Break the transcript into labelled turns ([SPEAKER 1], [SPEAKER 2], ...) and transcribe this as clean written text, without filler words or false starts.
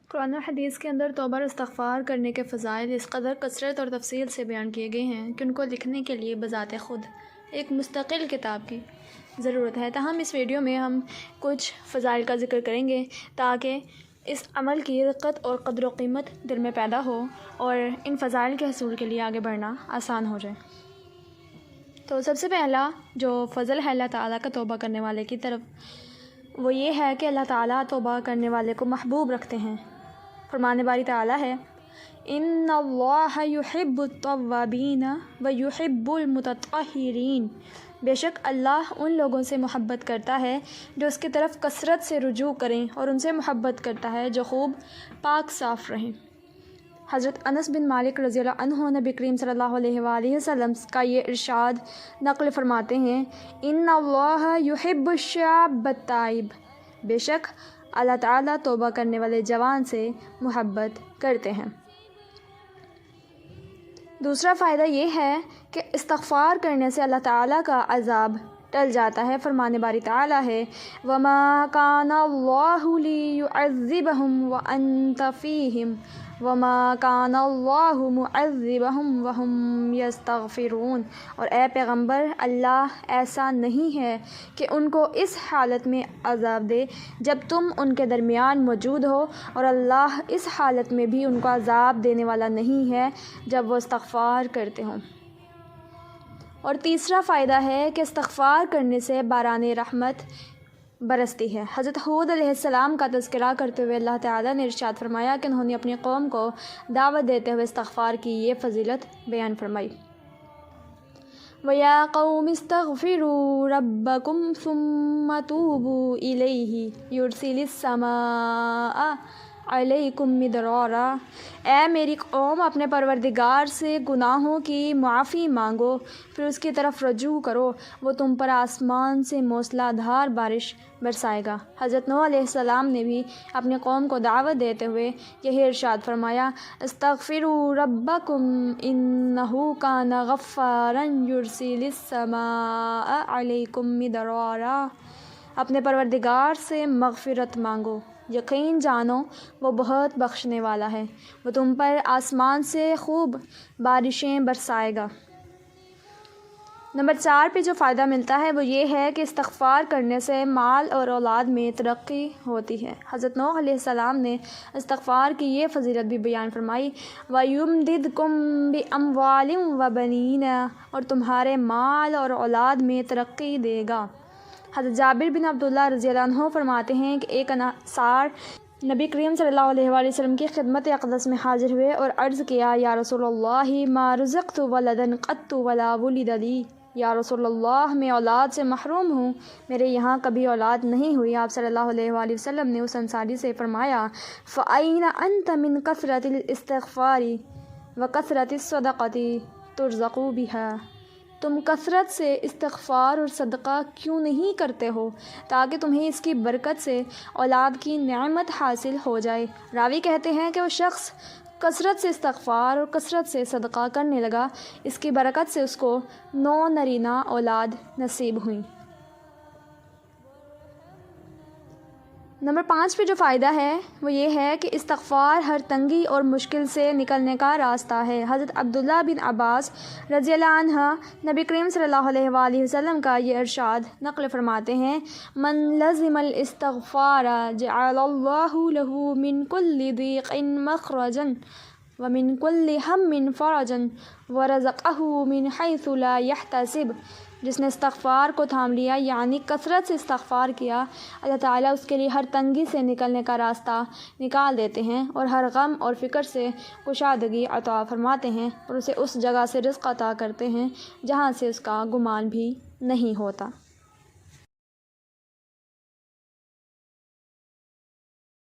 [SPEAKER 1] قرآن و حدیث کے اندر توبہ اور استغفار کرنے کے فضائل اس قدر کثرت اور تفصیل سے بیان کیے گئے ہیں کہ ان کو لکھنے کے لیے بذات خود ایک مستقل کتاب کی ضرورت ہے۔ تاہم اس ویڈیو میں ہم کچھ فضائل کا ذکر کریں گے تاکہ اس عمل کی رقت اور قدر و قیمت دل میں پیدا ہو اور ان فضائل کے حصول کے لیے آگے بڑھنا آسان ہو جائے۔ تو سب سے پہلا جو فضل ہے اللہ تعالیٰ کا توبہ کرنے والے کی طرف وہ یہ ہے کہ اللہ تعالیٰ توبہ کرنے والے کو محبوب رکھتے ہیں۔ فرمان باری تعالیٰ ہے ان اللہ یحب التوابین ویحب المتطہرین، بے شک اللہ ان لوگوں سے محبت کرتا ہے جو اس کی طرف کثرت سے رجوع کریں اور ان سے محبت کرتا ہے جو خوب پاک صاف رہیں۔ حضرت انس بن مالک رضی اللہ عنہ نبی کریم صلی اللہ علیہ وآلہ وسلم کا یہ ارشاد نقل فرماتے ہیں ان اللہ یحب الشاب التائب، بے شک اللہ تعالیٰ توبہ کرنے والے جوان سے محبت کرتے ہیں۔ دوسرا فائدہ یہ ہے کہ استغفار کرنے سے اللہ تعالیٰ کا عذاب ٹل جاتا ہے۔ فرمان باری تعالیٰ ہے وَمَا كَانَ اللَّهُ لِيُعَذِّبَهُمْ وَأَنْتَ فِيهِمْ وَمَا كَانَ اللَّهُ مُعَذِّبَهُمْ وَهُمْ يَسْتَغْفِرُونَ، اور اے پیغمبر اللہ ایسا نہیں ہے کہ ان کو اس حالت میں عذاب دے جب تم ان کے درمیان موجود ہو، اور اللہ اس حالت میں بھی ان کو عذاب دینے والا نہیں ہے جب وہ استغفار کرتے ہوں۔ اور تیسرا فائدہ ہے کہ استغفار کرنے سے باران رحمت برستی ہے۔ حضرت ہود علیہ السلام کا تذکرہ کرتے ہوئے اللہ تعالیٰ نے ارشاد فرمایا کہ انہوں نے اپنی قوم کو دعوت دیتے ہوئے استغفار کی یہ فضیلت بیان فرمائی وَيَا قَوْمِ اسْتَغْفِرُوا رَبَّكُمْ ثُمَّ تُوبُوا إِلَيْهِ يُرْسِلِ السَّمَاءَ عَلَيْكُمْ مِدْرَارًا، اے میری قوم اپنے پروردگار سے گناہوں کی معافی مانگو پھر اس کی طرف رجوع کرو، وہ تم پر آسمان سے موسلا دھار بارش برسائے گا۔ حضرت نوح علیہ السلام نے بھی اپنی قوم کو دعوت دیتے ہوئے یہی ارشاد فرمایا استغفروا ربکم انہ کان غفارا یرسل السماء علیکم مدرارا، اپنے پروردگار سے مغفرت مانگو، یقین جانو وہ بہت بخشنے والا ہے، وہ تم پر آسمان سے خوب بارشیں برسائے گا۔ نمبر 4 پہ جو فائدہ ملتا ہے وہ یہ ہے کہ استغفار کرنے سے مال اور اولاد میں ترقی ہوتی ہے۔ حضرت نوح علیہ السلام نے استغفار کی یہ فضیلت بھی بیان فرمائی وَيُمْدِدْكُمْ بِأَمْوَالٍ وَبَنِينَ، اور تمہارے مال اور اولاد میں ترقی دے گا۔ حضرت جابر بن عبداللہ رضی اللہ عنہ فرماتے ہیں کہ ایک انصار نبی کریم صلی اللہ علیہ وآلہ وسلم کی خدمت اقدس میں حاضر ہوئے اور عرض کیا یا رسول اللہ ما رزقت ولدا قط ولا ولد لی، یا رسول اللہ میں اولاد سے محروم ہوں، میرے یہاں کبھی اولاد نہیں ہوئی۔ آپ صلی اللہ علیہ وآلہ وسلم نے اس انصاری سے فرمایا فَأَيْنَ أَنْتَ مِنْ كَثْرَةِ الْإِسْتِغْفَارِ وَكَثْرَةِ الصَّدَقَةِ تُرْزَقُ بِهَا، تم کثرت سے استغفار اور صدقہ کیوں نہیں کرتے ہو تاکہ تمہیں اس کی برکت سے اولاد کی نعمت حاصل ہو جائے۔ راوی کہتے ہیں کہ وہ شخص کثرت سے استغفار اور کثرت سے صدقہ کرنے لگا، اس کی برکت سے اس کو 9 نرینہ اولاد نصیب ہوئیں۔ نمبر 5 پہ جو فائدہ ہے وہ یہ ہے کہ استغفار ہر تنگی اور مشکل سے نکلنے کا راستہ ہے۔ حضرت عبداللہ بن عباس رضی اللہ عنہ نبی کریم صلی اللہ علیہ وآلہ وسلم کا یہ ارشاد نقل فرماتے ہیں من لزم الاستغفار جعل اللہ له من كل ضیق مخرجا ومن كل ہم فرجا ورزقہ من حیث لا يحتسب، جس نے استغفار کو تھام لیا یعنی کثرت سے استغفار کیا، اللہ تعالیٰ اس کے لیے ہر تنگی سے نکلنے کا راستہ نکال دیتے ہیں اور ہر غم اور فکر سے کشادگی عطا فرماتے ہیں، اور اسے اس جگہ سے رزق عطا کرتے ہیں جہاں سے اس کا گمان بھی نہیں ہوتا۔